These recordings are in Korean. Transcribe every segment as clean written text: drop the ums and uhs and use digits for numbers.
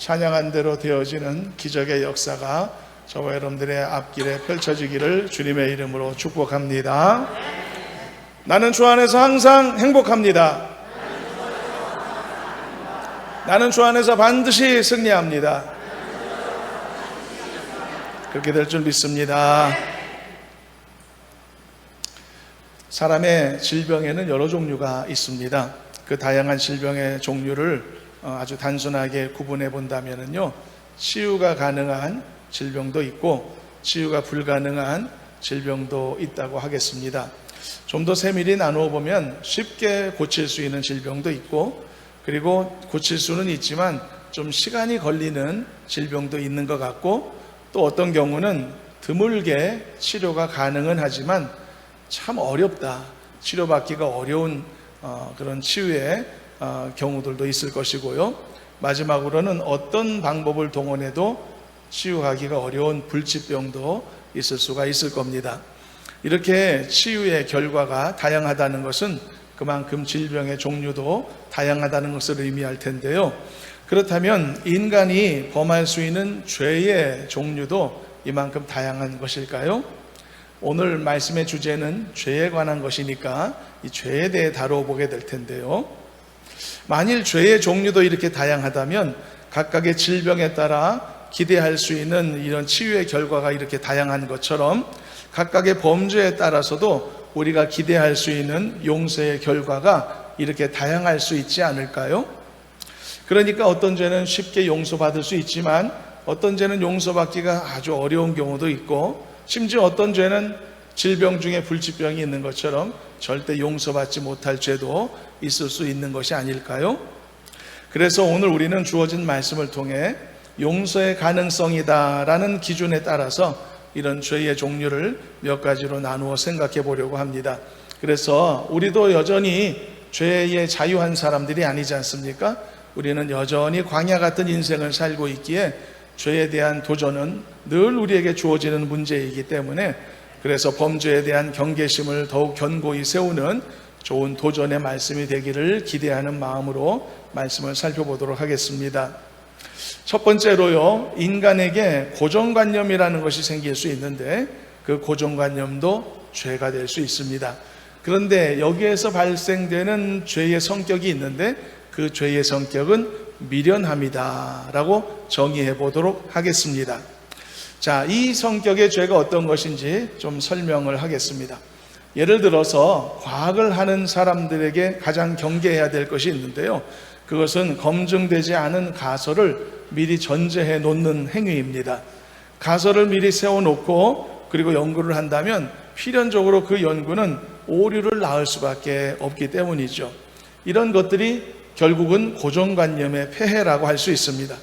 찬양한 대로 되어지는 기적의 역사가 저와 여러분들의 앞길에 펼쳐지기를 주님의 이름으로 축복합니다. 나는 주 안에서 항상 행복합니다. 나는 주 안에서 반드시 승리합니다. 그렇게 될 줄 믿습니다. 사람의 질병에는 여러 종류가 있습니다. 그 다양한 질병의 종류를 아주 단순하게 구분해 본다면요, 치유가 가능한 질병도 있고 치유가 불가능한 질병도 있다고 하겠습니다. 좀 더 세밀히 나누어 보면 쉽게 고칠 수 있는 질병도 있고, 그리고 고칠 수는 있지만 좀 시간이 걸리는 질병도 있는 것 같고, 또 어떤 경우는 드물게 치료가 가능은 하지만 참 어렵다, 치료받기가 어려운 그런 치유의 경우들도 있을 것이고요. 마지막으로는 어떤 방법을 동원해도 치유하기가 어려운 불치병도 있을 수가 있을 겁니다. 이렇게 치유의 결과가 다양하다는 것은 그만큼 질병의 종류도 다양하다는 것을 의미할 텐데요. 그렇다면 인간이 범할 수 있는 죄의 종류도 이만큼 다양한 것일까요? 오늘 말씀의 주제는 죄에 관한 것이니까 이 죄에 대해 다뤄보게 될 텐데요. 만일 죄의 종류도 이렇게 다양하다면 각각의 질병에 따라 기대할 수 있는 이런 치유의 결과가 이렇게 다양한 것처럼 각각의 범죄에 따라서도 우리가 기대할 수 있는 용서의 결과가 이렇게 다양할 수 있지 않을까요? 그러니까 어떤 죄는 쉽게 용서받을 수 있지만 어떤 죄는 용서받기가 아주 어려운 경우도 있고, 심지어 어떤 죄는 질병 중에 불치병이 있는 것처럼 절대 용서받지 못할 죄도 있을 수 있는 것이 아닐까요? 그래서 오늘 우리는 주어진 말씀을 통해 용서의 가능성이다라는 기준에 따라서 이런 죄의 종류를 몇 가지로 나누어 생각해 보려고 합니다. 그래서 우리도 여전히 죄에 자유한 사람들이 아니지 않습니까? 우리는 여전히 광야 같은 인생을 살고 있기에 죄에 대한 도전은 늘 우리에게 주어지는 문제이기 때문에, 그래서 범죄에 대한 경계심을 더욱 견고히 세우는 좋은 도전의 말씀이 되기를 기대하는 마음으로 말씀을 살펴보도록 하겠습니다. 첫 번째로요, 인간에게 고정관념이라는 것이 생길 수 있는데 그 고정관념도 죄가 될 수 있습니다. 그런데 여기에서 발생되는 죄의 성격이 있는데 그 죄의 성격은 미련함이다 라고 정의해 보도록 하겠습니다. 자, 이 성격의 죄가 어떤 것인지 좀 설명을 하겠습니다. 예를 들어서 과학을 하는 사람들에게 가장 경계해야 될 것이 있는데요, 그것은 검증되지 않은 가설을 미리 전제해 놓는 행위입니다. 가설을 미리 세워놓고 그리고 연구를 한다면 필연적으로 그 연구는 오류를 낳을 수밖에 없기 때문이죠. 이런 것들이 결국은 고정관념의 폐해라고 할 수 있습니다.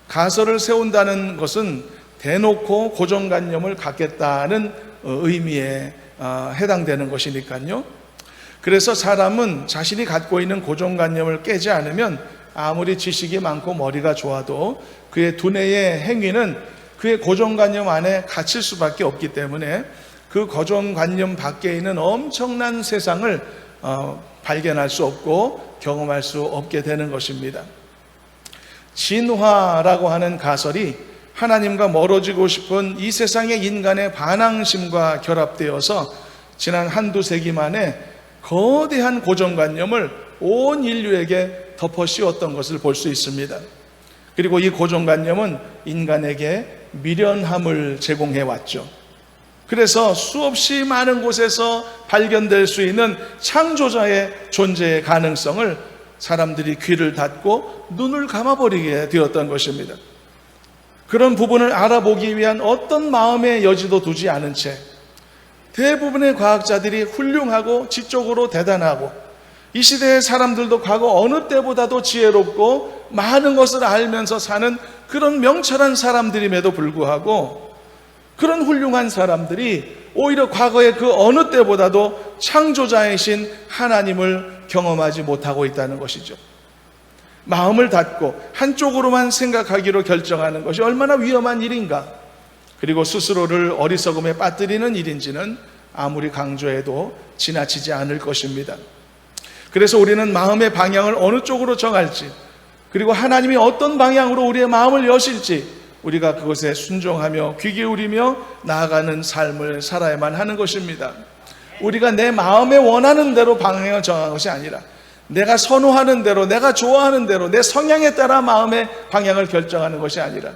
가설을 세운다는 것은 대놓고 고정관념을 갖겠다는 의미에 해당되는 것이니까요. 그래서 사람은 자신이 갖고 있는 고정관념을 깨지 않으면 아무리 지식이 많고 머리가 좋아도 그의 두뇌의 행위는 그의 고정관념 안에 갇힐 수밖에 없기 때문에 그 고정관념 밖에 있는 엄청난 세상을 발견할 수 없고 경험할 수 없게 되는 것입니다. 진화라고 하는 가설이 하나님과 멀어지고 싶은 이 세상의 인간의 반항심과 결합되어서 지난 한두 세기 만에 거대한 고정관념을 온 인류에게 덮어 씌웠던 것을 볼 수 있습니다. 그리고 이 고정관념은 인간에게 미련함을 제공해 왔죠. 그래서 수없이 많은 곳에서 발견될 수 있는 창조자의 존재의 가능성을 사람들이 귀를 닫고 눈을 감아버리게 되었던 것입니다. 그런 부분을 알아보기 위한 어떤 마음의 여지도 두지 않은 채 대부분의 과학자들이 훌륭하고 지적으로 대단하고 이 시대의 사람들도 과거 어느 때보다도 지혜롭고 많은 것을 알면서 사는 그런 명철한 사람들임에도 불구하고 그런 훌륭한 사람들이 오히려 과거의 그 어느 때보다도 창조자이신 하나님을 경험하지 못하고 있다는 것이죠. 마음을 닫고 한쪽으로만 생각하기로 결정하는 것이 얼마나 위험한 일인가, 그리고 스스로를 어리석음에 빠뜨리는 일인지는 아무리 강조해도 지나치지 않을 것입니다. 그래서 우리는 마음의 방향을 어느 쪽으로 정할지, 그리고 하나님이 어떤 방향으로 우리의 마음을 여실지 우리가 그것에 순종하며 귀 기울이며 나아가는 삶을 살아야만 하는 것입니다. 우리가 내 마음에 원하는 대로 방향을 정하는 것이 아니라 내가 선호하는 대로, 내가 좋아하는 대로 내 성향에 따라 마음의 방향을 결정하는 것이 아니라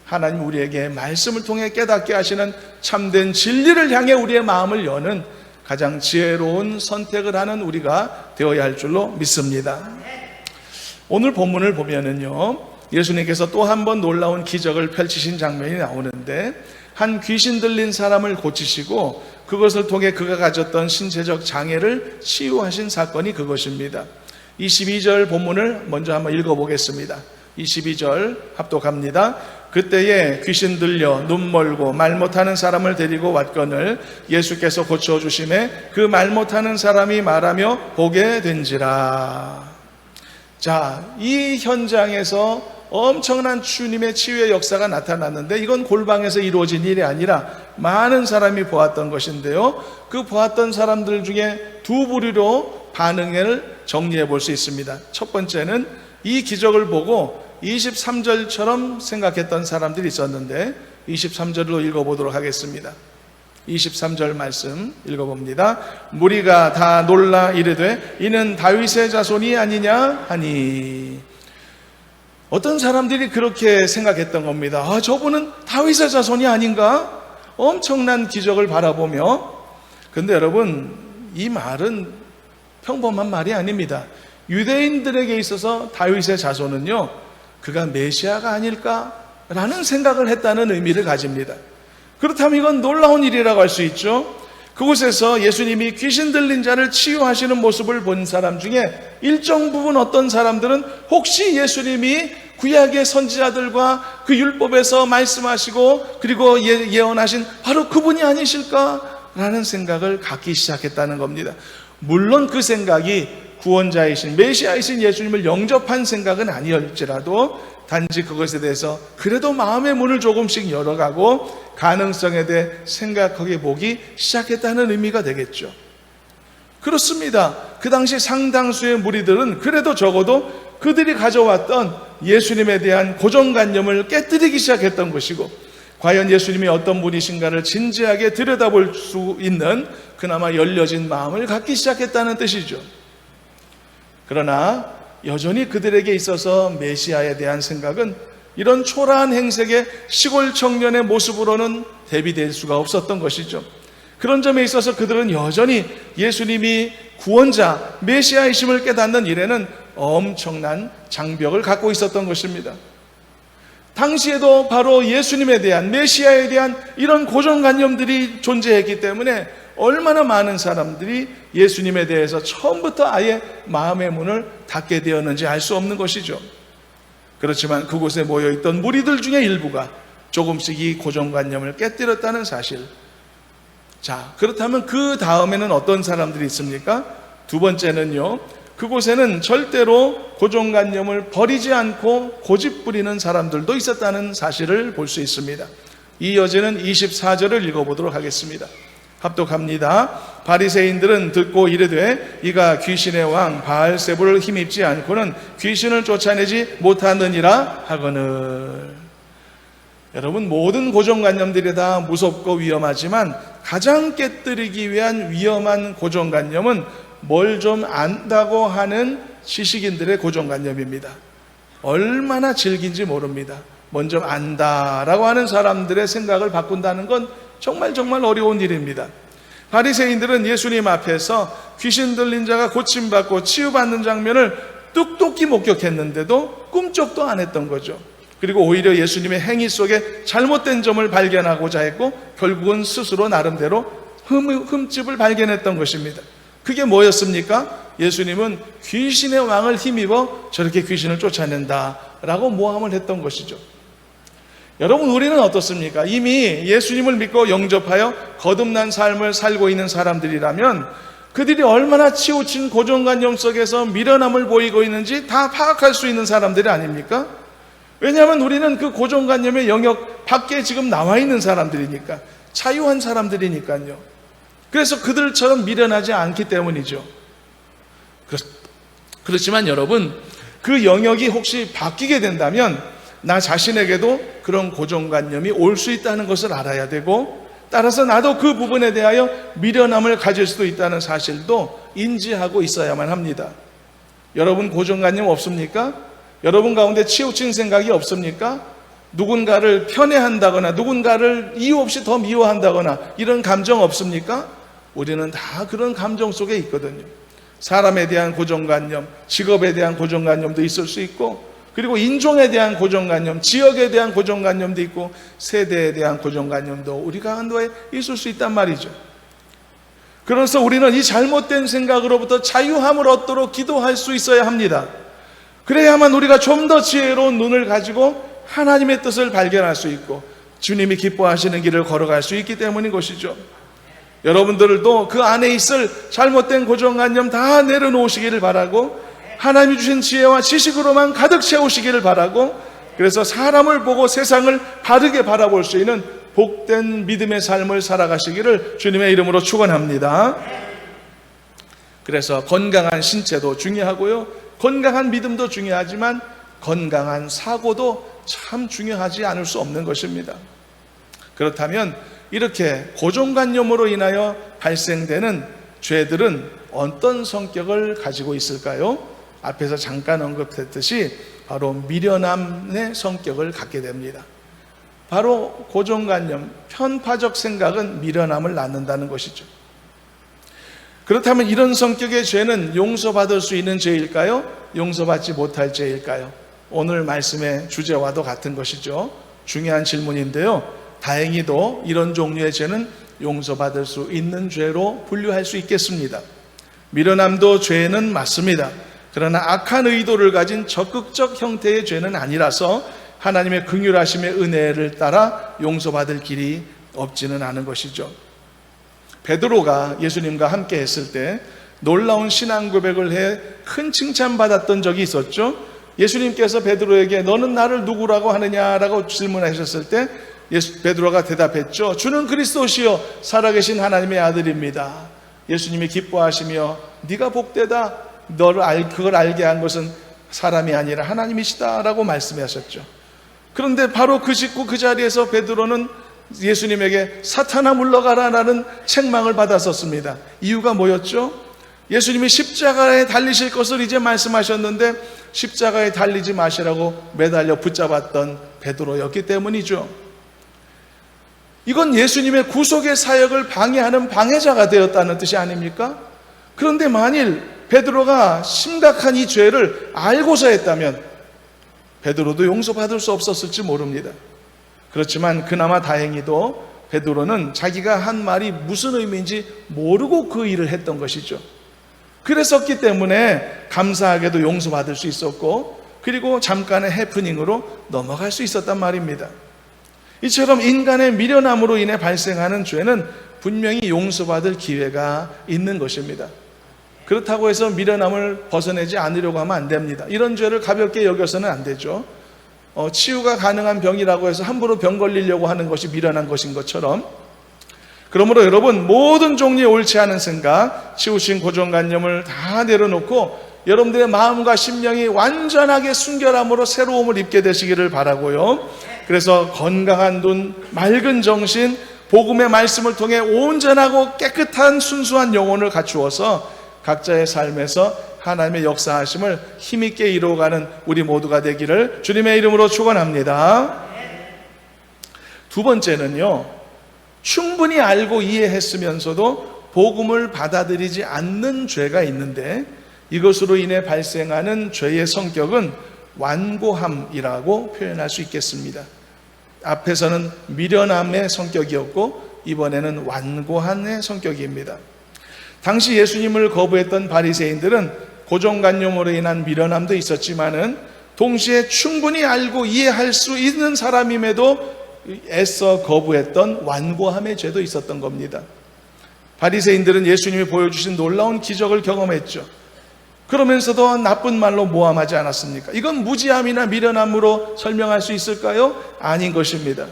하나님 우리에게 말씀을 통해 깨닫게 하시는 참된 진리를 향해 우리의 마음을 여는 가장 지혜로운 선택을 하는 우리가 되어야 할 줄로 믿습니다. 오늘 본문을 보면은요, 예수님께서 또 한 번 놀라운 기적을 펼치신 장면이 나오는데 한 귀신 들린 사람을 고치시고 그것을 통해 그가 가졌던 신체적 장애를 치유하신 사건이 그것입니다. 22절 본문을 먼저 한번 읽어보겠습니다. 22절 합독합니다. 그때에 귀신 들려 눈 멀고 말 못하는 사람을 데리고 왔거늘 예수께서 고쳐주심에 그 말 못하는 사람이 말하며 보게 된지라. 자, 이 현장에서 엄청난 주님의 치유의 역사가 나타났는데 이건 골방에서 이루어진 일이 아니라 많은 사람이 보았던 것인데요, 그 보았던 사람들 중에 두 부류로 반응을 정리해 볼 수 있습니다. 첫 번째는 이 기적을 보고 23절처럼 생각했던 사람들이 있었는데 23절로 읽어보도록 하겠습니다. 23절 말씀 읽어봅니다. 무리가 다 놀라 이르되 이는 다윗의 자손이 아니냐 하니. 어떤 사람들이 그렇게 생각했던 겁니다. 저분은 다윗의 자손이 아닌가? 엄청난 기적을 바라보며. 근데 여러분, 이 말은 평범한 말이 아닙니다. 유대인들에게 있어서 다윗의 자손은요, 그가 메시아가 아닐까라는 생각을 했다는 의미를 가집니다. 그렇다면 이건 놀라운 일이라고 할 수 있죠. 그곳에서 예수님이 귀신 들린 자를 치유하시는 모습을 본 사람 중에 일정 부분 어떤 사람들은 혹시 예수님이 구약의 선지자들과 그 율법에서 말씀하시고 그리고 예언하신 바로 그분이 아니실까라는 생각을 갖기 시작했다는 겁니다. 물론 그 생각이 구원자이신 메시아이신 예수님을 영접한 생각은 아니었지라도 단지 그것에 대해서 그래도 마음의 문을 조금씩 열어가고 가능성에 대해 생각하게 보기 시작했다는 의미가 되겠죠. 그렇습니다. 그 당시 상당수의 무리들은 그래도 적어도 그들이 가져왔던 예수님에 대한 고정관념을 깨뜨리기 시작했던 것이고, 과연 예수님이 어떤 분이신가를 진지하게 들여다볼 수 있는 그나마 열려진 마음을 갖기 시작했다는 뜻이죠. 그러나 여전히 그들에게 있어서 메시아에 대한 생각은 이런 초라한 행색의 시골 청년의 모습으로는 대비될 수가 없었던 것이죠. 그런 점에 있어서 그들은 여전히 예수님이 구원자, 메시아이심을 깨닫는 일에는 엄청난 장벽을 갖고 있었던 것입니다. 당시에도 바로 예수님에 대한, 메시아에 대한 이런 고정관념들이 존재했기 때문에 얼마나 많은 사람들이 예수님에 대해서 처음부터 아예 마음의 문을 닫게 되었는지 알 수 없는 것이죠. 그렇지만 그곳에 모여있던 무리들 중에 일부가 조금씩 이 고정관념을 깨뜨렸다는 사실. 자, 그렇다면 그 다음에는 어떤 사람들이 있습니까? 두 번째는요, 그곳에는 절대로 고정관념을 버리지 않고 고집부리는 사람들도 있었다는 사실을 볼 수 있습니다. 이어지는 24절을 읽어보도록 하겠습니다. 합독합니다. 바리새인들은 듣고 이르되 이가 귀신의 왕 바알세불을 힘입지 않고는 귀신을 쫓아내지 못하느니라 하거늘. 여러분, 모든 고정관념들이 다 무섭고 위험하지만 가장 깨뜨리기 위한 위험한 고정관념은 뭘 좀 안다고 하는 지식인들의 고정관념입니다. 얼마나 질긴지 모릅니다. 먼저 안다라고 하는 사람들의 생각을 바꾼다는 건 정말 어려운 일입니다. 바리새인들은 예수님 앞에서 귀신 들린 자가 고침받고 치유받는 장면을 똑똑히 목격했는데도 꿈쩍도 안 했던 거죠. 그리고 오히려 예수님의 행위 속에 잘못된 점을 발견하고자 했고 결국은 스스로 나름대로 흠집을 발견했던 것입니다. 그게 뭐였습니까? 예수님은 귀신의 왕을 힘입어 저렇게 귀신을 쫓아낸다라고 모함을 했던 것이죠. 여러분, 우리는 어떻습니까? 이미 예수님을 믿고 영접하여 거듭난 삶을 살고 있는 사람들이라면 그들이 얼마나 치우친 고정관념 속에서 미련함을 보이고 있는지 다 파악할 수 있는 사람들이 아닙니까? 왜냐하면 우리는 그 고정관념의 영역 밖에 지금 나와 있는 사람들이니까, 자유한 사람들이니까요. 그래서 그들처럼 미련하지 않기 때문이죠. 그렇지만 여러분, 그 영역이 혹시 바뀌게 된다면 나 자신에게도 그런 고정관념이 올 수 있다는 것을 알아야 되고, 따라서 나도 그 부분에 대하여 미련함을 가질 수도 있다는 사실도 인지하고 있어야만 합니다. 여러분 고정관념 없습니까? 여러분 가운데 치우친 생각이 없습니까? 누군가를 편애한다거나 누군가를 이유 없이 더 미워한다거나 이런 감정 없습니까? 우리는 다 그런 감정 속에 있거든요. 사람에 대한 고정관념, 직업에 대한 고정관념도 있을 수 있고, 그리고 인종에 대한 고정관념, 지역에 대한 고정관념도 있고, 세대에 대한 고정관념도 우리 가운데 있을 수 있단 말이죠. 그래서 우리는 이 잘못된 생각으로부터 자유함을 얻도록 기도할 수 있어야 합니다. 그래야만 우리가 좀 더 지혜로운 눈을 가지고 하나님의 뜻을 발견할 수 있고 주님이 기뻐하시는 길을 걸어갈 수 있기 때문인 것이죠. 여러분들도 그 안에 있을 잘못된 고정관념 다 내려놓으시기를 바라고, 하나님이 주신 지혜와 지식으로만 가득 채우시기를 바라고, 그래서 사람을 보고 세상을 바르게 바라볼 수 있는 복된 믿음의 삶을 살아가시기를 주님의 이름으로 축원합니다. 그래서 건강한 신체도 중요하고요, 건강한 믿음도 중요하지만 건강한 사고도 참 중요하지 않을 수 없는 것입니다. 그렇다면 이렇게 고정관념으로 인하여 발생되는 죄들은 어떤 성격을 가지고 있을까요? 앞에서 잠깐 언급했듯이 바로 미련함의 성격을 갖게 됩니다. 바로 고정관념, 편파적 생각은 미련함을 낳는다는 것이죠. 그렇다면 이런 성격의 죄는 용서받을 수 있는 죄일까요? 용서받지 못할 죄일까요? 오늘 말씀의 주제와도 같은 것이죠. 중요한 질문인데요, 다행히도 이런 종류의 죄는 용서받을 수 있는 죄로 분류할 수 있겠습니다. 미련함도 죄는 맞습니다. 그러나 악한 의도를 가진 적극적 형태의 죄는 아니라서 하나님의 긍휼하심의 은혜를 따라 용서받을 길이 없지는 않은 것이죠. 베드로가 예수님과 함께 했을 때 놀라운 신앙 고백을 해 큰 칭찬받았던 적이 있었죠. 예수님께서 베드로에게 너는 나를 누구라고 하느냐라고 질문하셨을 때 베드로가 대답했죠. 주는 그리스도시요 살아계신 하나님의 아들입니다. 예수님이 기뻐하시며 네가 복되다, 그걸 알게 한 것은 사람이 아니라 하나님이시다라고 말씀하셨죠. 그런데 바로 그 직후 그 자리에서 베드로는 예수님에게 사탄아 물러가라라는 책망을 받았었습니다. 이유가 뭐였죠? 예수님이 십자가에 달리실 것을 이제 말씀하셨는데 십자가에 달리지 마시라고 매달려 붙잡았던 베드로였기 때문이죠. 이건 예수님의 구속의 사역을 방해하는 방해자가 되었다는 뜻이 아닙니까? 그런데 만일 베드로가 심각한 이 죄를 알고서 했다면 베드로도 용서받을 수 없었을지 모릅니다. 그렇지만 그나마 다행히도 베드로는 자기가 한 말이 무슨 의미인지 모르고 그 일을 했던 것이죠. 그랬었기 때문에 감사하게도 용서받을 수 있었고, 그리고 잠깐의 해프닝으로 넘어갈 수 있었단 말입니다. 이처럼 인간의 미련함으로 인해 발생하는 죄는 분명히 용서받을 기회가 있는 것입니다. 그렇다고 해서 미련함을 벗어내지 않으려고 하면 안 됩니다. 이런 죄를 가볍게 여겨서는 안 되죠. 치유가 가능한 병이라고 해서 함부로 병 걸리려고 하는 것이 미련한 것인 것처럼, 그러므로 여러분 모든 종류의 옳지 않은 생각, 치우친 고정관념을 다 내려놓고 여러분들의 마음과 심령이 완전하게 순결함으로 새로움을 입게 되시기를 바라고요. 그래서 건강한 눈, 맑은 정신, 복음의 말씀을 통해 온전하고 깨끗한 순수한 영혼을 갖추어서 각자의 삶에서 하나님의 역사하심을 힘있게 이루어가는 우리 모두가 되기를 주님의 이름으로 축원합니다. 두 번째는요, 충분히 알고 이해했으면서도 복음을 받아들이지 않는 죄가 있는데 이것으로 인해 발생하는 죄의 성격은 완고함이라고 표현할 수 있겠습니다. 앞에서는 미련함의 성격이었고 이번에는 완고함의 성격입니다. 당시 예수님을 거부했던 바리새인들은 고정관념으로 인한 미련함도 있었지만은 동시에 충분히 알고 이해할 수 있는 사람임에도 애써 거부했던 완고함의 죄도 있었던 겁니다. 바리새인들은 예수님이 보여주신 놀라운 기적을 경험했죠. 그러면서도 나쁜 말로 모함하지 않았습니까? 이건 무지함이나 미련함으로 설명할 수 있을까요? 아닌 것입니다.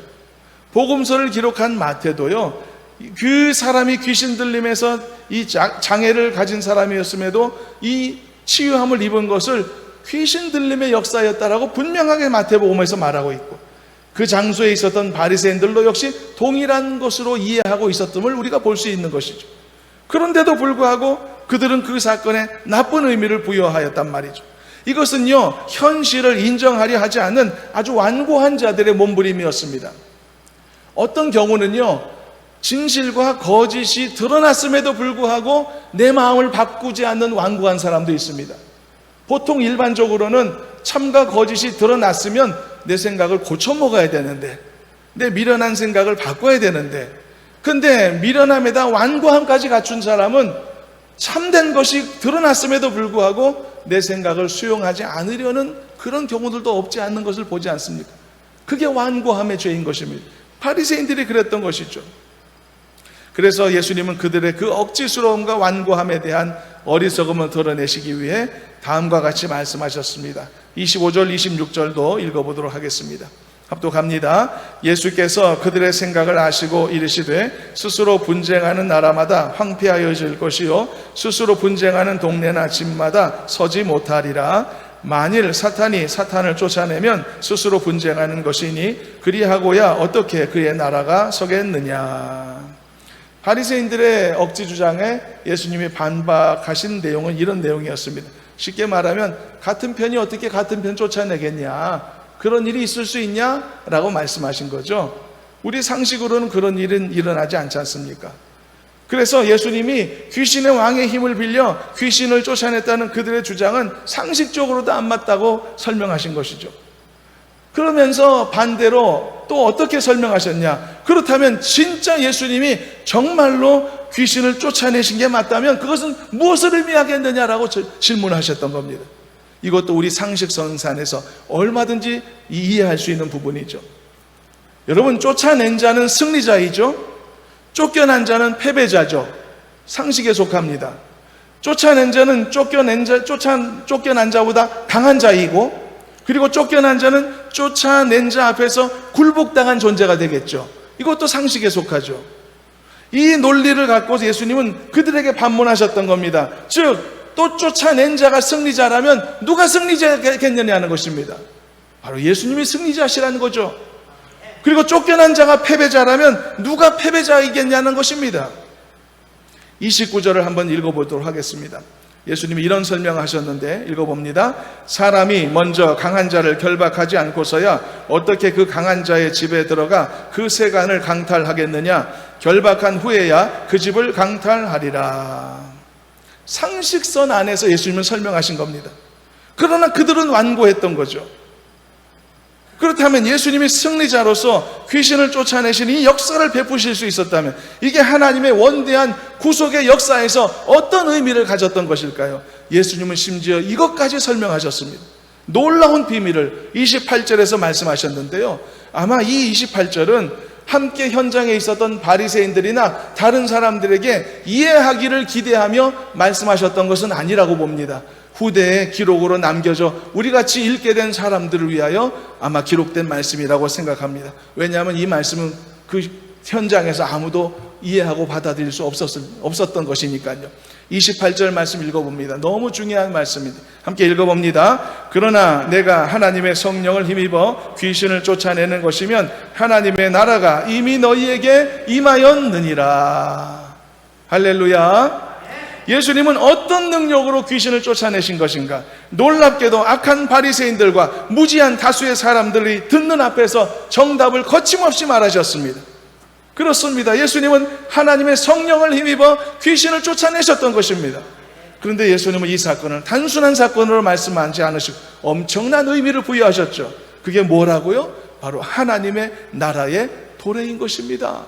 복음서를 기록한 마태도요, 그 사람이 귀신 들림에서 이 장애를 가진 사람이었음에도 이 치유함을 입은 것을 귀신 들림의 역사였다라고 분명하게 마태복음에서 말하고 있고, 그 장소에 있었던 바리새인들도 역시 동일한 것으로 이해하고 있었음을 우리가 볼 수 있는 것이죠. 그런데도 불구하고 그들은 그 사건에 나쁜 의미를 부여하였단 말이죠. 이것은요, 현실을 인정하려 하지 않는 아주 완고한 자들의 몸부림이었습니다. 어떤 경우는요, 진실과 거짓이 드러났음에도 불구하고 내 마음을 바꾸지 않는 완고한 사람도 있습니다. 보통 일반적으로는 참과 거짓이 드러났으면 내 생각을 고쳐 먹어야 되는데, 내 미련한 생각을 바꿔야 되는데, 근데 미련함에다 완고함까지 갖춘 사람은 참된 것이 드러났음에도 불구하고 내 생각을 수용하지 않으려는 그런 경우들도 없지 않는 것을 보지 않습니까? 그게 완고함의 죄인 것입니다. 바리새인들이 그랬던 것이죠. 그래서 예수님은 그들의 그 억지스러움과 완고함에 대한 어리석음을 드러내시기 위해 다음과 같이 말씀하셨습니다. 25절, 26절도 읽어보도록 하겠습니다. 합독합니다. 예수께서 그들의 생각을 아시고 이르시되 스스로 분쟁하는 나라마다 황폐하여질 것이요 스스로 분쟁하는 동네나 집마다 서지 못하리라. 만일 사탄이 사탄을 쫓아내면 스스로 분쟁하는 것이니 그리하고야 어떻게 그의 나라가 서겠느냐. 바리새인들의 억지 주장에 예수님이 반박하신 내용은 이런 내용이었습니다. 쉽게 말하면 같은 편이 어떻게 같은 편 쫓아내겠냐, 그런 일이 있을 수 있냐? 라고 말씀하신 거죠. 우리 상식으로는 그런 일은 일어나지 않지 않습니까? 그래서 예수님이 귀신의 왕의 힘을 빌려 귀신을 쫓아냈다는 그들의 주장은 상식적으로도 안 맞다고 설명하신 것이죠. 그러면서 반대로 또 어떻게 설명하셨냐? 그렇다면 진짜 예수님이 정말로 귀신을 쫓아내신 게 맞다면 그것은 무엇을 의미하겠느냐라고 질문하셨던 겁니다. 이것도 우리 상식선상에서 얼마든지 이해할 수 있는 부분이죠. 여러분, 쫓아낸 자는 승리자이죠. 쫓겨난 자는 패배자죠. 상식에 속합니다. 쫓아낸 자는 쫓겨난 자보다 강한 자이고, 그리고 쫓겨난 자는 쫓아낸 자 앞에서 굴복당한 존재가 되겠죠. 이것도 상식에 속하죠. 이 논리를 갖고 예수님은 그들에게 반문하셨던 겁니다. 즉, 또 쫓아낸 자가 승리자라면 누가 승리자겠느냐는 것입니다. 바로 예수님이 승리자시라는 거죠. 그리고 쫓겨난 자가 패배자라면 누가 패배자이겠냐는 것입니다. 29절을 한번 읽어보도록 하겠습니다. 예수님이 이런 설명하셨는데 읽어봅니다. 사람이 먼저 강한 자를 결박하지 않고서야 어떻게 그 강한 자의 집에 들어가 그 세간을 강탈하겠느냐. 결박한 후에야 그 집을 강탈하리라. 상식선 안에서 예수님은 설명하신 겁니다. 그러나 그들은 완고했던 거죠. 그렇다면 예수님이 승리자로서 귀신을 쫓아내신 이 역사를 베푸실 수 있었다면 이게 하나님의 원대한 구속의 역사에서 어떤 의미를 가졌던 것일까요? 예수님은 심지어 이것까지 설명하셨습니다. 놀라운 비밀을 28절에서 말씀하셨는데요, 아마 이 28절은 함께 현장에 있었던 바리새인들이나 다른 사람들에게 이해하기를 기대하며 말씀하셨던 것은 아니라고 봅니다. 후대에 기록으로 남겨져 우리같이 읽게 된 사람들을 위하여 아마 기록된 말씀이라고 생각합니다. 왜냐하면 이 말씀은 그 현장에서 아무도 이해하고 받아들일 수 없었던 것이니까요. 28절 말씀 읽어봅니다. 너무 중요한 말씀입니다. 함께 읽어봅니다. 그러나 내가 하나님의 성령을 힘입어 귀신을 쫓아내는 것이면 하나님의 나라가 이미 너희에게 임하였느니라. 할렐루야. 예수님은 어떤 능력으로 귀신을 쫓아내신 것인가? 놀랍게도 악한 바리새인들과 무지한 다수의 사람들이 듣는 앞에서 정답을 거침없이 말하셨습니다. 그렇습니다. 예수님은 하나님의 성령을 힘입어 귀신을 쫓아내셨던 것입니다. 그런데 예수님은 이 사건을 단순한 사건으로 말씀하지 않으시고 엄청난 의미를 부여하셨죠. 그게 뭐라고요? 바로 하나님의 나라의 도래인 것입니다.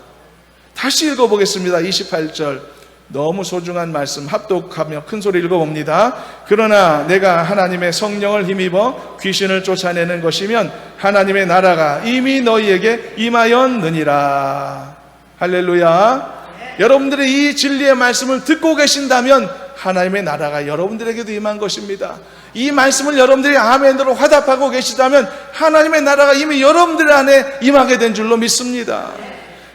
다시 읽어보겠습니다. 28절 너무 소중한 말씀 합독하며 큰 소리 읽어봅니다. 그러나 내가 하나님의 성령을 힘입어 귀신을 쫓아내는 것이면 하나님의 나라가 이미 너희에게 임하였느니라. 할렐루야. 여러분들이 이 진리의 말씀을 듣고 계신다면 하나님의 나라가 여러분들에게도 임한 것입니다. 이 말씀을 여러분들이 아멘으로 화답하고 계시다면 하나님의 나라가 이미 여러분들 안에 임하게 된 줄로 믿습니다.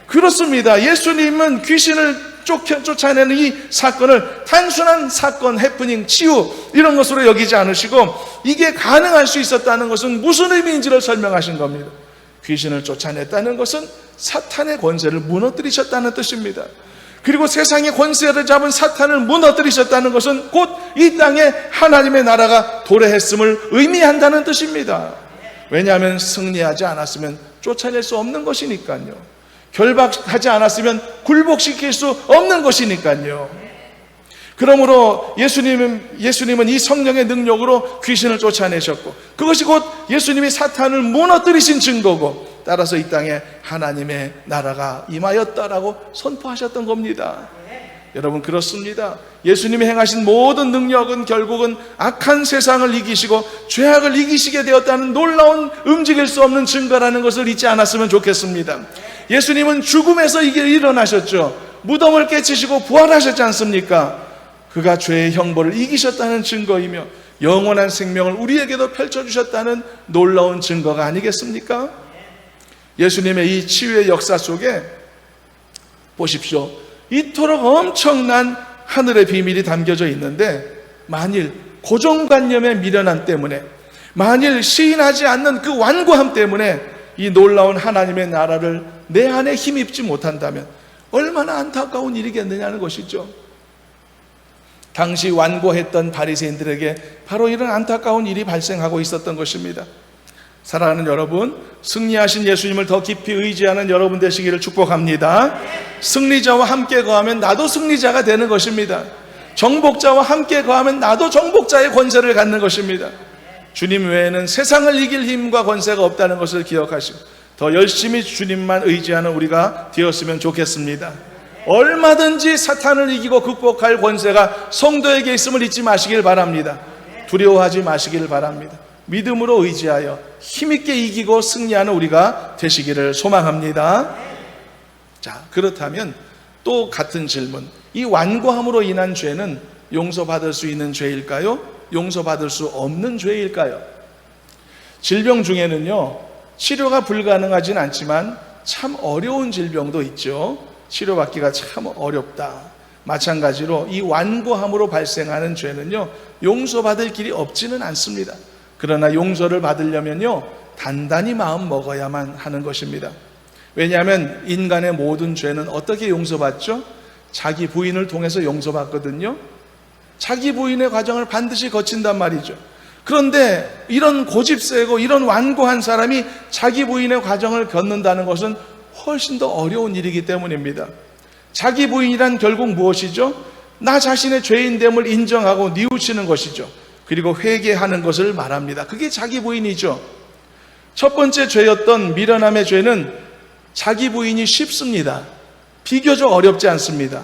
그렇습니다. 예수님은 귀신을 쫓아내는 이 사건을 단순한 사건, 해프닝, 치유 이런 것으로 여기지 않으시고 이게 가능할 수 있었다는 것은 무슨 의미인지를 설명하신 겁니다. 귀신을 쫓아냈다는 것은 사탄의 권세를 무너뜨리셨다는 뜻입니다. 그리고 세상의 권세를 잡은 사탄을 무너뜨리셨다는 것은 곧 이 땅에 하나님의 나라가 도래했음을 의미한다는 뜻입니다. 왜냐하면 승리하지 않았으면 쫓아낼 수 없는 것이니까요. 결박하지 않았으면 굴복시킬 수 없는 것이니까요. 그러므로 예수님은 이 성령의 능력으로 귀신을 쫓아내셨고 그것이 곧 예수님이 사탄을 무너뜨리신 증거고 따라서 이 땅에 하나님의 나라가 임하였다라고 선포하셨던 겁니다. 여러분 그렇습니다. 예수님이 행하신 모든 능력은 결국은 악한 세상을 이기시고 죄악을 이기시게 되었다는 놀라운 움직일 수 없는 증거라는 것을 잊지 않았으면 좋겠습니다. 예수님은 죽음에서 일어나셨죠. 무덤을 깨치시고 부활하셨지 않습니까? 그가 죄의 형벌을 이기셨다는 증거이며 영원한 생명을 우리에게도 펼쳐주셨다는 놀라운 증거가 아니겠습니까? 예수님의 이 치유의 역사 속에 보십시오. 이토록 엄청난 하늘의 비밀이 담겨져 있는데 만일 고정관념의 미련함 때문에 만일 시인하지 않는 그 완고함 때문에 이 놀라운 하나님의 나라를 내 안에 힘입지 못한다면 얼마나 안타까운 일이겠느냐는 것이죠. 당시 완고했던 바리새인들에게 바로 이런 안타까운 일이 발생하고 있었던 것입니다. 사랑하는 여러분, 승리하신 예수님을 더 깊이 의지하는 여러분 되시기를 축복합니다. 승리자와 함께 거하면 나도 승리자가 되는 것입니다. 정복자와 함께 거하면 나도 정복자의 권세를 갖는 것입니다. 주님 외에는 세상을 이길 힘과 권세가 없다는 것을 기억하시고 더 열심히 주님만 의지하는 우리가 되었으면 좋겠습니다. 얼마든지 사탄을 이기고 극복할 권세가 성도에게 있음을 잊지 마시길 바랍니다. 두려워하지 마시길 바랍니다. 믿음으로 의지하여 힘있게 이기고 승리하는 우리가 되시기를 소망합니다. 자, 그렇다면 또 같은 질문, 이 완고함으로 인한 죄는 용서받을 수 있는 죄일까요? 용서받을 수 없는 죄일까요? 질병 중에는요, 치료가 불가능하진 않지만 참 어려운 질병도 있죠. 치료받기가 참 어렵다. 마찬가지로 이 완고함으로 발생하는 죄는요, 용서받을 길이 없지는 않습니다. 그러나 용서를 받으려면요, 단단히 마음 먹어야만 하는 것입니다. 왜냐하면 인간의 모든 죄는 어떻게 용서받죠? 자기 부인을 통해서 용서받거든요. 자기 부인의 과정을 반드시 거친단 말이죠. 그런데 이런 고집세고 이런 완고한 사람이 자기 부인의 과정을 겪는다는 것은 훨씬 더 어려운 일이기 때문입니다. 자기 부인이란 결국 무엇이죠? 나 자신의 죄인됨을 인정하고 뉘우치는 것이죠. 그리고 회개하는 것을 말합니다. 그게 자기 부인이죠. 첫 번째 죄였던 미련함의 죄는 자기 부인이 쉽습니다. 비교적 어렵지 않습니다.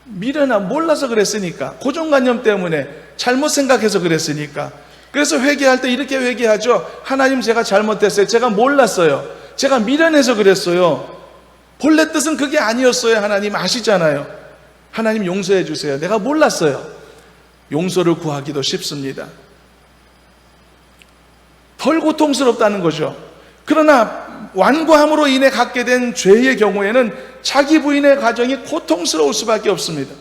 미련함, 몰라서 그랬으니까, 고정관념 때문에 잘못 생각해서 그랬으니까. 그래서 회개할 때 이렇게 회개하죠. 하나님, 제가 잘못했어요. 제가 몰랐어요. 제가 미련해서 그랬어요. 본래 뜻은 그게 아니었어요. 하나님 아시잖아요. 하나님 용서해 주세요. 내가 몰랐어요. 용서를 구하기도 쉽습니다. 덜 고통스럽다는 거죠. 그러나 완고함으로 인해 갖게 된 죄의 경우에는 자기 부인의 과정이 고통스러울 수밖에 없습니다.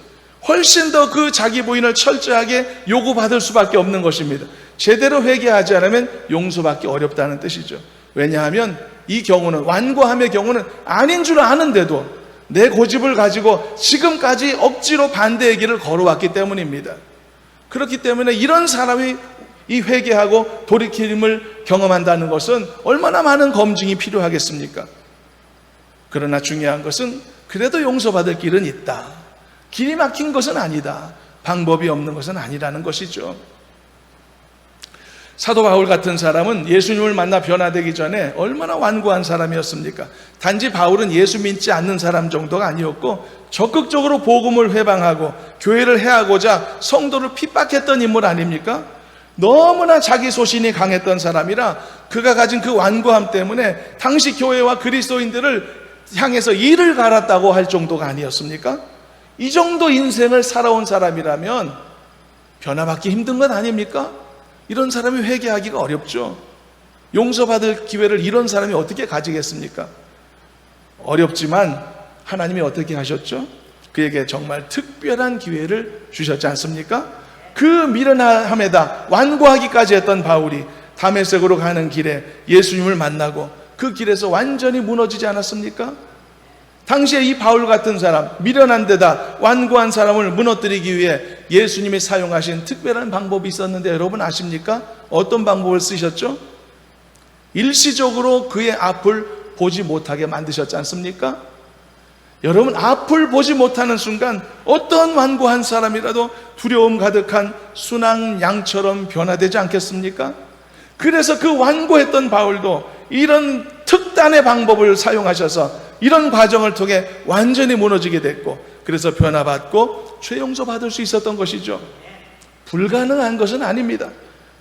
훨씬 더 그 자기 부인을 철저하게 요구받을 수밖에 없는 것입니다. 제대로 회개하지 않으면 용서받기 어렵다는 뜻이죠. 왜냐하면 이 경우는, 완고함의 경우는 아닌 줄 아는데도 내 고집을 가지고 지금까지 억지로 반대의 길을 걸어왔기 때문입니다. 그렇기 때문에 이런 사람이 이 회개하고 돌이킴을 경험한다는 것은 얼마나 많은 검증이 필요하겠습니까? 그러나 중요한 것은 그래도 용서받을 길은 있다. 길이 막힌 것은 아니다. 방법이 없는 것은 아니라는 것이죠. 사도 바울 같은 사람은 예수님을 만나 변화되기 전에 얼마나 완고한 사람이었습니까? 단지 바울은 예수 믿지 않는 사람 정도가 아니었고 적극적으로 복음을 회방하고 교회를 해하고자 성도를 핍박했던 인물 아닙니까? 너무나 자기 소신이 강했던 사람이라 그가 가진 그 완고함 때문에 당시 교회와 그리스도인들을 향해서 이를 갈았다고 할 정도가 아니었습니까? 이 정도 인생을 살아온 사람이라면 변화받기 힘든 것 아닙니까? 이런 사람이 회개하기가 어렵죠. 용서받을 기회를 이런 사람이 어떻게 가지겠습니까? 어렵지만 하나님이 어떻게 하셨죠? 그에게 정말 특별한 기회를 주셨지 않습니까? 그 미련함에다 완고하기까지 했던 바울이 다메섹으로 가는 길에 예수님을 만나고 그 길에서 완전히 무너지지 않았습니까? 당시에 이 바울 같은 사람, 미련한 데다 완고한 사람을 무너뜨리기 위해 예수님이 사용하신 특별한 방법이 있었는데 여러분 아십니까? 어떤 방법을 쓰셨죠? 일시적으로 그의 앞을 보지 못하게 만드셨지 않습니까? 여러분, 앞을 보지 못하는 순간 어떤 완고한 사람이라도 두려움 가득한 순항양처럼 변화되지 않겠습니까? 그래서 그 완고했던 바울도 이런 특단의 방법을 사용하셔서 이런 과정을 통해 완전히 무너지게 됐고, 그래서 변화받고 죄 용서받을 수 있었던 것이죠. 불가능한 것은 아닙니다.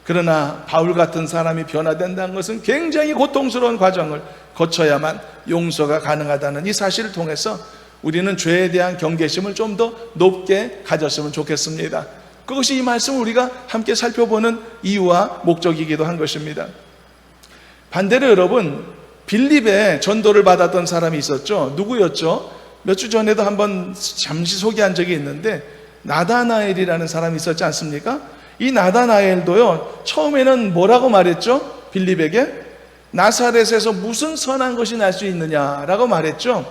그러나 바울 같은 사람이 변화된다는 것은 굉장히 고통스러운 과정을 거쳐야만 용서가 가능하다는 이 사실을 통해서 우리는 죄에 대한 경계심을 좀 더 높게 가졌으면 좋겠습니다. 그것이 이 말씀을 우리가 함께 살펴보는 이유와 목적이기도 한 것입니다. 반대로 여러분, 빌립에 전도를 받았던 사람이 있었죠. 누구였죠? 몇 주 전에도 한번 잠시 소개한 적이 있는데 나다나엘이라는 사람이 있었지 않습니까? 이 나다나엘도요, 처음에는 뭐라고 말했죠? 빌립에게 나사렛에서 무슨 선한 것이 날 수 있느냐라고 말했죠.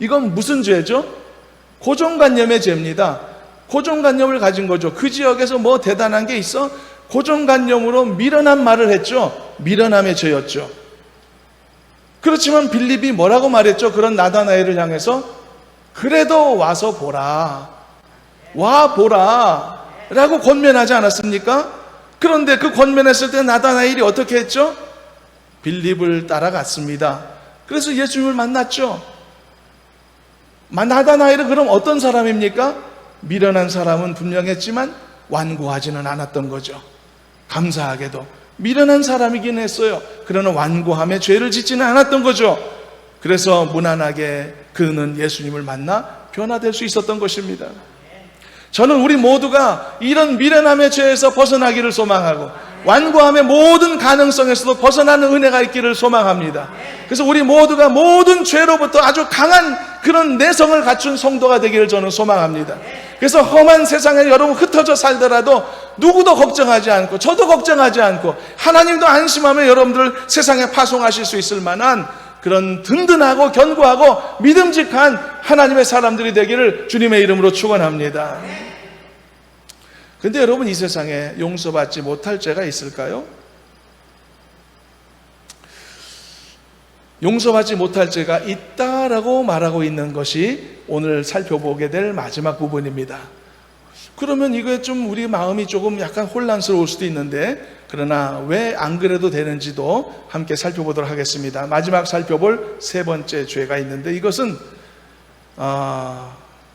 이건 무슨 죄죠? 고정관념의 죄입니다. 고정관념을 가진 거죠. 그 지역에서 뭐 대단한 게 있어? 고정관념으로 미련한 말을 했죠. 미련함의 죄였죠. 그렇지만 빌립이 뭐라고 말했죠? 그런 나다나엘을 향해서 그래도 와서 보라, 와 보라 라고 권면하지 않았습니까? 그런데 그 권면했을 때 나다나엘이 어떻게 했죠? 빌립을 따라갔습니다. 그래서 예수님을 만났죠. 나다나엘은 그럼 어떤 사람입니까? 미련한 사람은 분명했지만 완고하지는 않았던 거죠. 감사하게도 미련한 사람이긴 했어요. 그러나 완고함에 죄를 짓지는 않았던 거죠. 그래서 무난하게 그는 예수님을 만나 변화될 수 있었던 것입니다. 저는 우리 모두가 이런 미련함의 죄에서 벗어나기를 소망하고 완고함의 모든 가능성에서도 벗어나는 은혜가 있기를 소망합니다. 그래서 우리 모두가 모든 죄로부터 아주 강한 그런 내성을 갖춘 성도가 되기를 저는 소망합니다. 그래서 험한 세상에 여러분 흩어져 살더라도 누구도 걱정하지 않고 저도 걱정하지 않고 하나님도 안심하며 여러분들 세상에 파송하실 수 있을 만한 그런 든든하고 견고하고 믿음직한 하나님의 사람들이 되기를 주님의 이름으로 축원합니다. 근데 여러분, 이 세상에 용서받지 못할 죄가 있을까요? 용서받지 못할 죄가 있다라고 말하고 있는 것이 오늘 살펴보게 될 마지막 부분입니다. 그러면 이거에 좀 우리 마음이 조금 약간 혼란스러울 수도 있는데, 그러나 왜 안 그래도 되는지도 함께 살펴보도록 하겠습니다. 마지막 살펴볼 세 번째 죄가 있는데 이것은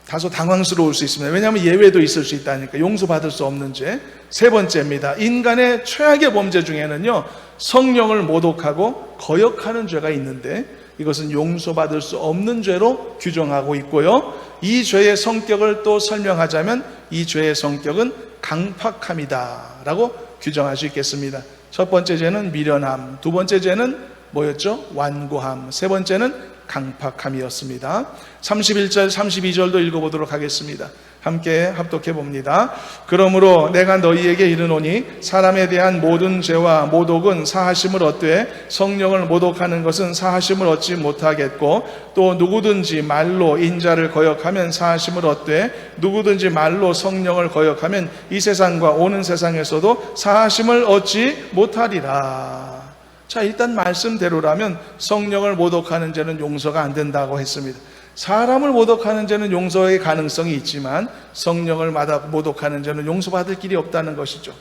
다소 당황스러울 수 있습니다. 왜냐하면 예외도 있을 수 있다니까. 용서받을 수 없는 죄. 세 번째입니다. 인간의 최악의 범죄 중에는요, 성령을 모독하고 거역하는 죄가 있는데 이것은 용서받을 수 없는 죄로 규정하고 있고요. 이 죄의 성격을 또 설명하자면 이 죄의 성격은 강팍함이다 라고 규정할 수 있겠습니다. 첫 번째 죄는 미련함, 두 번째 죄는 뭐였죠? 완고함, 세 번째는 강팍함이었습니다. 31절, 32절도 읽어보도록 하겠습니다. 함께 합독해 봅니다. 그러므로 내가 너희에게 이르노니 사람에 대한 모든 죄와 모독은 사하심을 얻되 성령을 모독하는 것은 사하심을 얻지 못하겠고 또 누구든지 말로 인자를 거역하면 사하심을 얻되 누구든지 말로 성령을 거역하면 이 세상과 오는 세상에서도 사하심을 얻지 못하리라. 자, 일단 말씀대로라면 성령을 모독하는 죄는 용서가 안 된다고 했습니다. 사람을 모독하는 죄는 용서의 가능성이 있지만 성령을 모독하는 죄는 용서받을 길이 없다는 것이죠.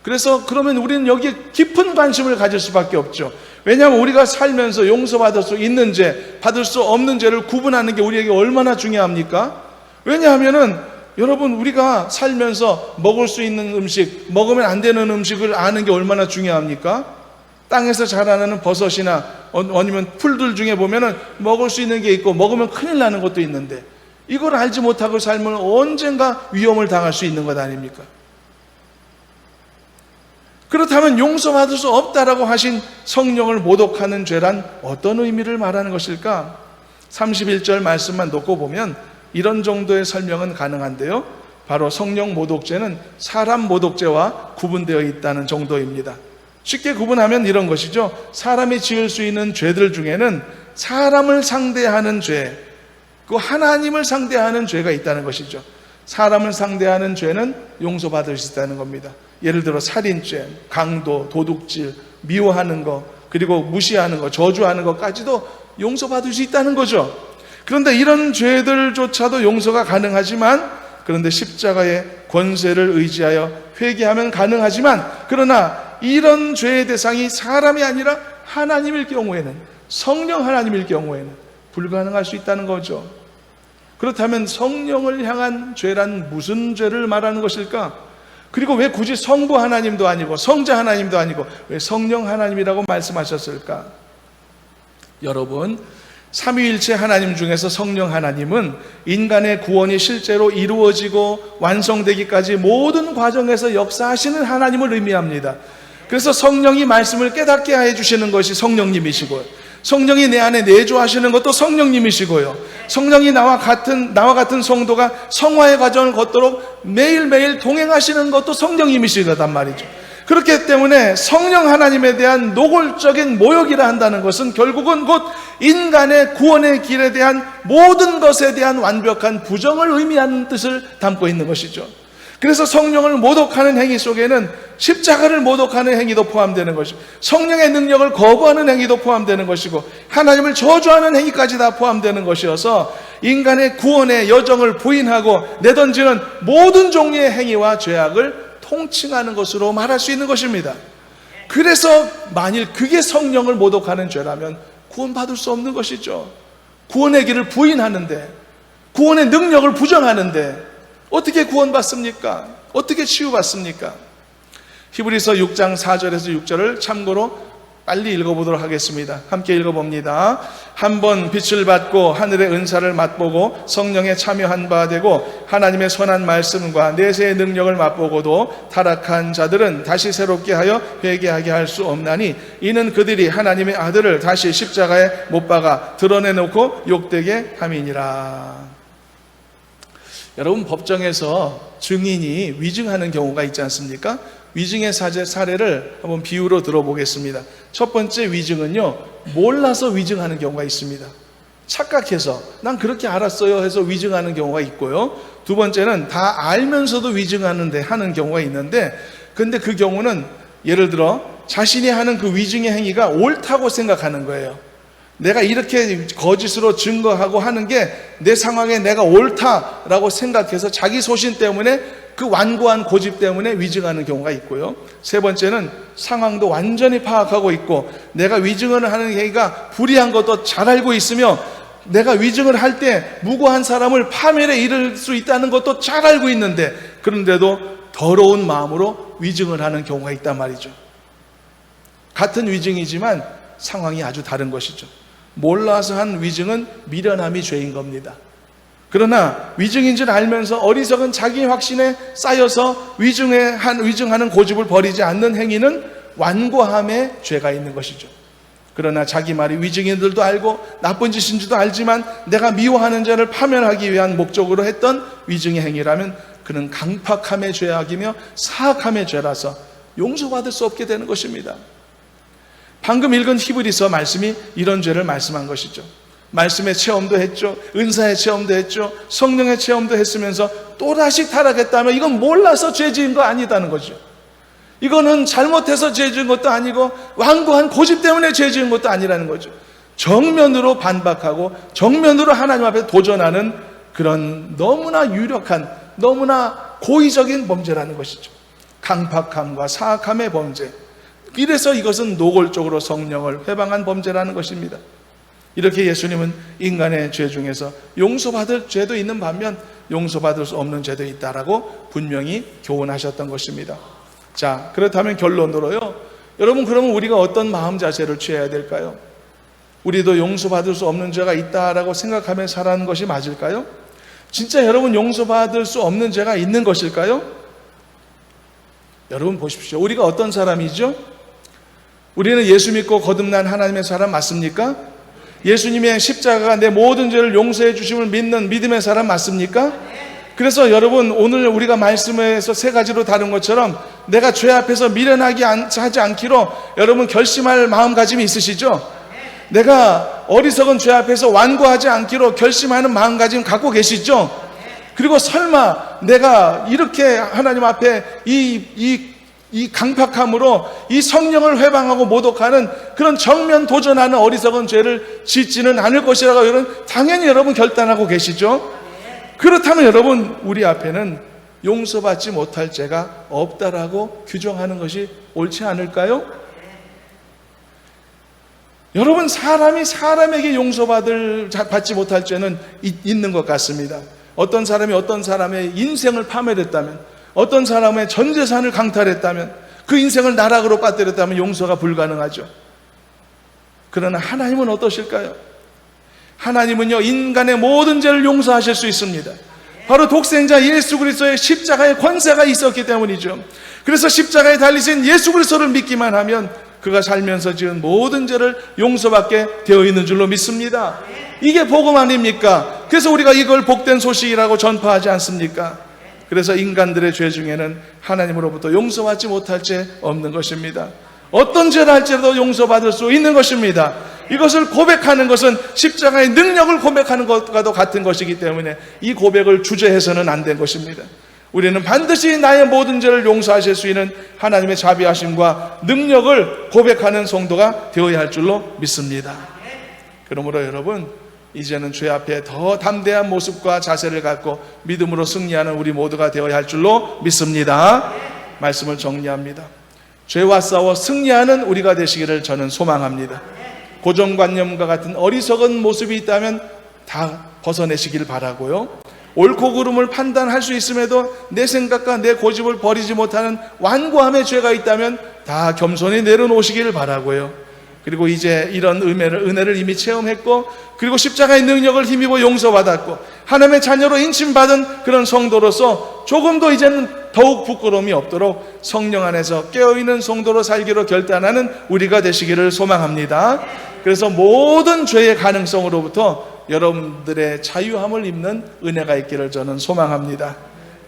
그래서 그러면 우리는 여기에 깊은 관심을 가질 수밖에 없죠. 왜냐하면 우리가 살면서 용서받을 수 있는 죄, 받을 수 없는 죄를 구분하는 게 우리에게 얼마나 중요합니까? 왜냐하면은 여러분, 우리가 살면서 먹을 수 있는 음식, 먹으면 안 되는 음식을 아는 게 얼마나 중요합니까? 땅에서 자라나는 버섯이나 아니면 풀들 중에 보면은 먹을 수 있는 게 있고 먹으면 큰일 나는 것도 있는데 이걸 알지 못하고 살면 언젠가 위험을 당할 수 있는 것 아닙니까? 그렇다면 용서받을 수 없다라고 하신 성령을 모독하는 죄란 어떤 의미를 말하는 것일까? 31절 말씀만 놓고 보면 이런 정도의 설명은 가능한데요, 바로 성령 모독죄는 사람 모독죄와 구분되어 있다는 정도입니다. 쉽게 구분하면 이런 것이죠. 사람이 지을 수 있는 죄들 중에는 사람을 상대하는 죄, 그 하나님을 상대하는 죄가 있다는 것이죠. 사람을 상대하는 죄는 용서받을 수 있다는 겁니다. 예를 들어 살인죄, 강도, 도둑질, 미워하는 것, 그리고 무시하는 것, 저주하는 것까지도 용서받을 수 있다는 거죠. 그런데 이런 죄들조차도 용서가 가능하지만, 그런데 십자가의 권세를 의지하여 회개하면 가능하지만, 그러나 이런 죄의 대상이 사람이 아니라 하나님일 경우에는, 성령 하나님일 경우에는 불가능할 수 있다는 거죠. 그렇다면 성령을 향한 죄란 무슨 죄를 말하는 것일까? 그리고 왜 굳이 성부 하나님도 아니고 성자 하나님도 아니고 왜 성령 하나님이라고 말씀하셨을까? 여러분, 삼위일체 하나님 중에서 성령 하나님은 인간의 구원이 실제로 이루어지고 완성되기까지 모든 과정에서 역사하시는 하나님을 의미합니다. 그래서 성령이 말씀을 깨닫게 해주시는 것이 성령님이시고요, 성령이 내 안에 내주하시는 것도 성령님이시고요, 성령이 나와 같은 성도가 성화의 과정을 걷도록 매일매일 동행하시는 것도 성령님이시단 말이죠. 그렇기 때문에 성령 하나님에 대한 노골적인 모욕이라 한다는 것은 결국은 곧 인간의 구원의 길에 대한 모든 것에 대한 완벽한 부정을 의미하는 뜻을 담고 있는 것이죠. 그래서 성령을 모독하는 행위 속에는 십자가를 모독하는 행위도 포함되는 것이고, 성령의 능력을 거부하는 행위도 포함되는 것이고, 하나님을 저주하는 행위까지 다 포함되는 것이어서 인간의 구원의 여정을 부인하고 내던지는 모든 종류의 행위와 죄악을 통칭하는 것으로 말할 수 있는 것입니다. 그래서 만일 그게 성령을 모독하는 죄라면 구원받을 수 없는 것이죠. 구원의 길을 부인하는데, 구원의 능력을 부정하는데 어떻게 구원받습니까? 어떻게 치유받습니까? 히브리서 6장 4절에서 6절을 참고로 빨리 읽어보도록 하겠습니다. 함께 읽어봅니다. 한번 빛을 받고 하늘의 은사를 맛보고 성령에 참여한 바 되고 하나님의 선한 말씀과 내세의 능력을 맛보고도 타락한 자들은 다시 새롭게 하여 회개하게 할 수 없나니 이는 그들이 하나님의 아들을 다시 십자가에 못 박아 드러내놓고 욕되게 함이니라. 여러분, 법정에서 증인이 위증하는 경우가 있지 않습니까? 위증의 사례를 한번 비유로 들어보겠습니다. 첫 번째 위증은요, 몰라서 위증하는 경우가 있습니다. 착각해서 난 그렇게 알았어요 해서 위증하는 경우가 있고요, 두 번째는 다 알면서도 위증하는 경우가 있는데, 근데 그 경우는 예를 들어 자신이 하는 그 위증의 행위가 옳다고 생각하는 거예요. 내가 이렇게 거짓으로 증거하고 하는 게 내 상황에 내가 옳다라고 생각해서 자기 소신 때문에, 그 완고한 고집 때문에 위증하는 경우가 있고요, 세 번째는 상황도 완전히 파악하고 있고 내가 위증을 하는 행위가 불의한 것도 잘 알고 있으며 내가 위증을 할 때 무고한 사람을 파멸에 이를 수 있다는 것도 잘 알고 있는데, 그런데도 더러운 마음으로 위증을 하는 경우가 있단 말이죠. 같은 위증이지만 상황이 아주 다른 것이죠. 몰라서 한 위증은 미련함이 죄인 겁니다. 그러나 위증인 줄 알면서 어리석은 자기 확신에 쌓여서 위증하는 고집을 버리지 않는 행위는 완고함의 죄가 있는 것이죠. 그러나 자기 말이 위증인들도 알고 나쁜 짓인 줄도 알지만 내가 미워하는 자를 파멸하기 위한 목적으로 했던 위증의 행위라면 그는 강팍함의 죄악이며 사악함의 죄라서 용서받을 수 없게 되는 것입니다. 방금 읽은 히브리서 말씀이 이런 죄를 말씀한 것이죠. 말씀의 체험도 했죠, 은사의 체험도 했죠, 성령의 체험도 했으면서 또다시 타락했다면 이건 몰라서 죄 지은 거 아니다는 거죠. 이거는 잘못해서 죄 지은 것도 아니고 완고한 고집 때문에 죄 지은 것도 아니라는 거죠. 정면으로 반박하고 정면으로 하나님 앞에 도전하는 그런 너무나 유력한, 너무나 고의적인 범죄라는 것이죠. 강팍함과 사악함의 범죄. 이래서 이것은 노골적으로 성령을 회방한 범죄라는 것입니다. 이렇게 예수님은 인간의 죄 중에서 용서받을 죄도 있는 반면 용서받을 수 없는 죄도 있다라고 분명히 교훈하셨던 것입니다. 자, 그렇다면 결론으로요, 여러분, 그러면 우리가 어떤 마음 자세를 취해야 될까요? 우리도 용서받을 수 없는 죄가 있다라고 생각하며 살아가는 것이 맞을까요? 진짜 여러분, 용서받을 수 없는 죄가 있는 것일까요? 여러분 보십시오. 우리가 어떤 사람이죠? 우리는 예수 믿고 거듭난 하나님의 사람 맞습니까? 예수님의 십자가가 내 모든 죄를 용서해 주심을 믿는 믿음의 사람 맞습니까? 그래서 여러분, 오늘 우리가 말씀에서 세 가지로 다룬 것처럼 내가 죄 앞에서 미련하게 하지 않기로 여러분 결심할 마음가짐이 있으시죠? 내가 어리석은 죄 앞에서 완고하지 않기로 결심하는 마음가짐 갖고 계시죠? 그리고 설마 내가 이렇게 하나님 앞에 이 강팍함으로 이 성령을 회방하고 모독하는 그런 정면 도전하는 어리석은 죄를 짓지는 않을 것이라고 여러분 당연히 여러분 결단하고 계시죠? 그렇다면 여러분, 우리 앞에는 용서받지 못할 죄가 없다라고 규정하는 것이 옳지 않을까요? 여러분, 사람이 사람에게 받지 못할 죄는 있는 것 같습니다. 어떤 사람이 어떤 사람의 인생을 파멸했다면, 어떤 사람의 전 재산을 강탈했다면, 그 인생을 나락으로 빠뜨렸다면 용서가 불가능하죠. 그러나 하나님은 어떠실까요? 하나님은요, 인간의 모든 죄를 용서하실 수 있습니다. 바로 독생자 예수 그리스도의 십자가의 권세가 있었기 때문이죠. 그래서 십자가에 달리신 예수 그리스도를 믿기만 하면 그가 살면서 지은 모든 죄를 용서받게 되어 있는 줄로 믿습니다. 이게 복음 아닙니까? 그래서 우리가 이걸 복된 소식이라고 전파하지 않습니까? 그래서 인간들의 죄 중에는 하나님으로부터 용서받지 못할 죄 없는 것입니다. 어떤 죄를 할지라도 용서받을 수 있는 것입니다. 이것을 고백하는 것은 십자가의 능력을 고백하는 것과도 같은 것이기 때문에 이 고백을 주저해서는 안 된 것입니다. 우리는 반드시 나의 모든 죄를 용서하실 수 있는 하나님의 자비하심과 능력을 고백하는 성도가 되어야 할 줄로 믿습니다. 그러므로 여러분, 이제는 죄 앞에 더 담대한 모습과 자세를 갖고 믿음으로 승리하는 우리 모두가 되어야 할 줄로 믿습니다. 말씀을 정리합니다. 죄와 싸워 승리하는 우리가 되시기를 저는 소망합니다. 고정관념과 같은 어리석은 모습이 있다면 다 벗어내시길 바라고요. 옳고 그름을 판단할 수 있음에도 내 생각과 내 고집을 버리지 못하는 완고함의 죄가 있다면 다 겸손히 내려놓으시길 바라고요. 그리고 이제 이런 은혜를 이미 체험했고, 그리고 십자가의 능력을 힘입어 용서받았고 하나님의 자녀로 인침받은 그런 성도로서 조금도 이제는 더욱 부끄러움이 없도록 성령 안에서 깨어있는 성도로 살기로 결단하는 우리가 되시기를 소망합니다. 그래서 모든 죄의 가능성으로부터 여러분들의 자유함을 입는 은혜가 있기를 저는 소망합니다.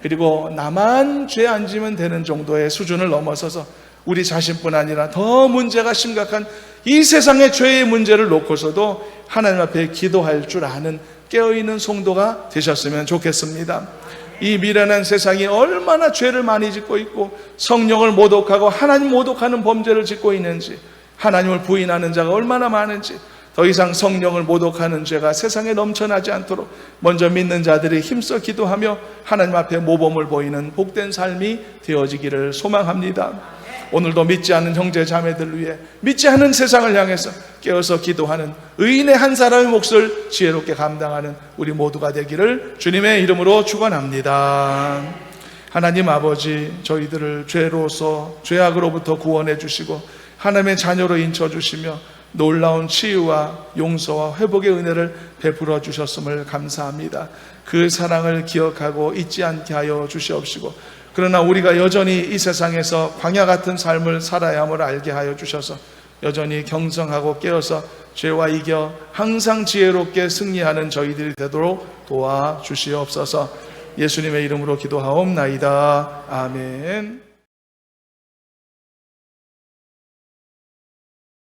그리고 나만 죄 안 지면 되는 정도의 수준을 넘어서서 우리 자신뿐 아니라 더 문제가 심각한 이 세상의 죄의 문제를 놓고서도 하나님 앞에 기도할 줄 아는 깨어있는 성도가 되셨으면 좋겠습니다. 이 미련한 세상이 얼마나 죄를 많이 짓고 있고 성령을 모독하고 하나님 모독하는 범죄를 짓고 있는지, 하나님을 부인하는 자가 얼마나 많은지, 더 이상 성령을 모독하는 죄가 세상에 넘쳐나지 않도록 먼저 믿는 자들이 힘써 기도하며 하나님 앞에 모범을 보이는 복된 삶이 되어지기를 소망합니다. 오늘도 믿지 않는 형제 자매들을 위해, 믿지 않는 세상을 향해서 깨어서 기도하는 의인의 한 사람의 몫을 지혜롭게 감당하는 우리 모두가 되기를 주님의 이름으로 축원합니다. 하나님 아버지, 저희들을 죄로서 죄악으로부터 구원해 주시고 하나님의 자녀로 인쳐주시며 놀라운 치유와 용서와 회복의 은혜를 베풀어 주셨음을 감사합니다. 그 사랑을 기억하고 잊지 않게 하여 주시옵시고, 그러나 우리가 여전히 이 세상에서 광야 같은 삶을 살아야 함을 알게 하여 주셔서 여전히 경성하고 깨어서 죄와 이겨 항상 지혜롭게 승리하는 저희들이 되도록 도와주시옵소서. 예수님의 이름으로 기도하옵나이다. 아멘.